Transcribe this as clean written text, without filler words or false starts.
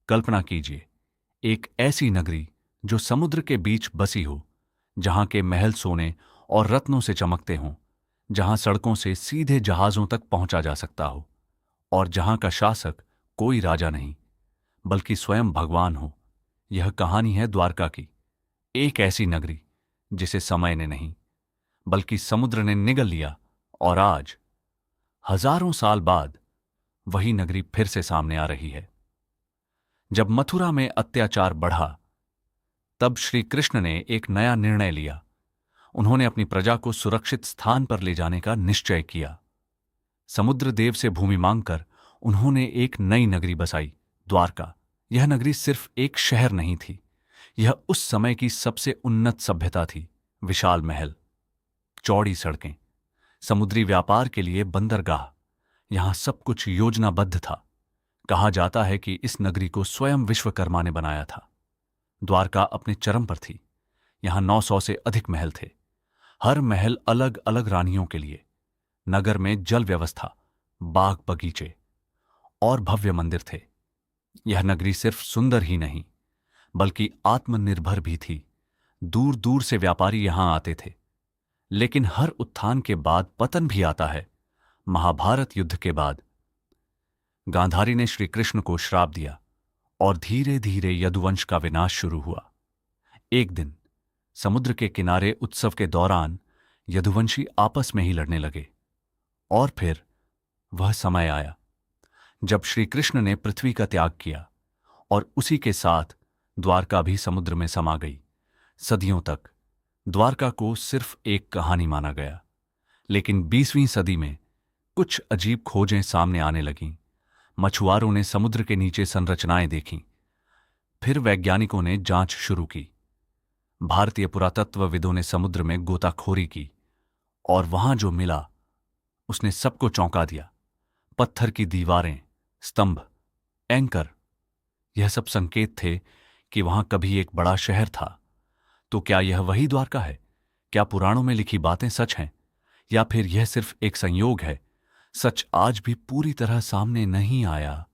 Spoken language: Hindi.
कल्पना कीजिए, एक ऐसी नगरी जो समुद्र के बीच बसी हो, जहां के महल सोने और रत्नों से चमकते हों, जहां सड़कों से सीधे जहाजों तक पहुंचा जा सकता हो, और जहां का शासक कोई राजा नहीं बल्कि स्वयं भगवान हो। यह कहानी है द्वारका की, एक ऐसी नगरी जिसे समय ने नहीं बल्कि समुद्र ने निगल लिया, और आज हजारों साल बाद वही नगरी फिर से सामने आ रही है। जब मथुरा में अत्याचार बढ़ा, तब श्री कृष्ण ने एक नया निर्णय लिया। उन्होंने अपनी प्रजा को सुरक्षित स्थान पर ले जाने का निश्चय किया। समुद्र देव से भूमि मांगकर उन्होंने एक नई नगरी बसाई, द्वारका। यह नगरी सिर्फ एक शहर नहीं थी, यह उस समय की सबसे उन्नत सभ्यता थी। विशाल महल, चौड़ी सड़कें, समुद्री व्यापार के लिए बंदरगाह, यहां सब कुछ योजनाबद्ध था। कहा जाता है कि इस नगरी को स्वयं विश्वकर्मा ने बनाया था। द्वारका अपने चरम पर थी। यहां 900 से अधिक महल थे, हर महल अलग अलग रानियों के लिए। नगर में जल व्यवस्था, बाग बगीचे और भव्य मंदिर थे। यह नगरी सिर्फ सुंदर ही नहीं बल्कि आत्मनिर्भर भी थी। दूर दूर से व्यापारी यहां आते थे। लेकिन हर उत्थान के बाद पतन भी आता है। महाभारत युद्ध के बाद गांधारी ने श्री कृष्ण को श्राप दिया और धीरे धीरे यदुवंश का विनाश शुरू हुआ। एक दिन समुद्र के किनारे उत्सव के दौरान यदुवंशी आपस में ही लड़ने लगे। और फिर वह समय आया जब श्री कृष्ण ने पृथ्वी का त्याग किया, और उसी के साथ द्वारका भी समुद्र में समा गई। सदियों तक द्वारका को सिर्फ एक कहानी माना गया। लेकिन 20वीं सदी में कुछ अजीब खोजें सामने आने लगीं। मछुआरों ने समुद्र के नीचे संरचनाएं देखीं। फिर वैज्ञानिकों ने जांच शुरू की। भारतीय पुरातत्वविदों ने समुद्र में गोताखोरी की, और वहां जो मिला उसने सबको चौंका दिया। पत्थर की दीवारें, स्तंभ, एंकर, यह सब संकेत थे कि वहां कभी एक बड़ा शहर था। तो क्या यह वही द्वारका है? क्या पुराणों में लिखी बातें सच हैं, या फिर यह सिर्फ एक संयोग है? सच आज भी पूरी तरह सामने नहीं आया।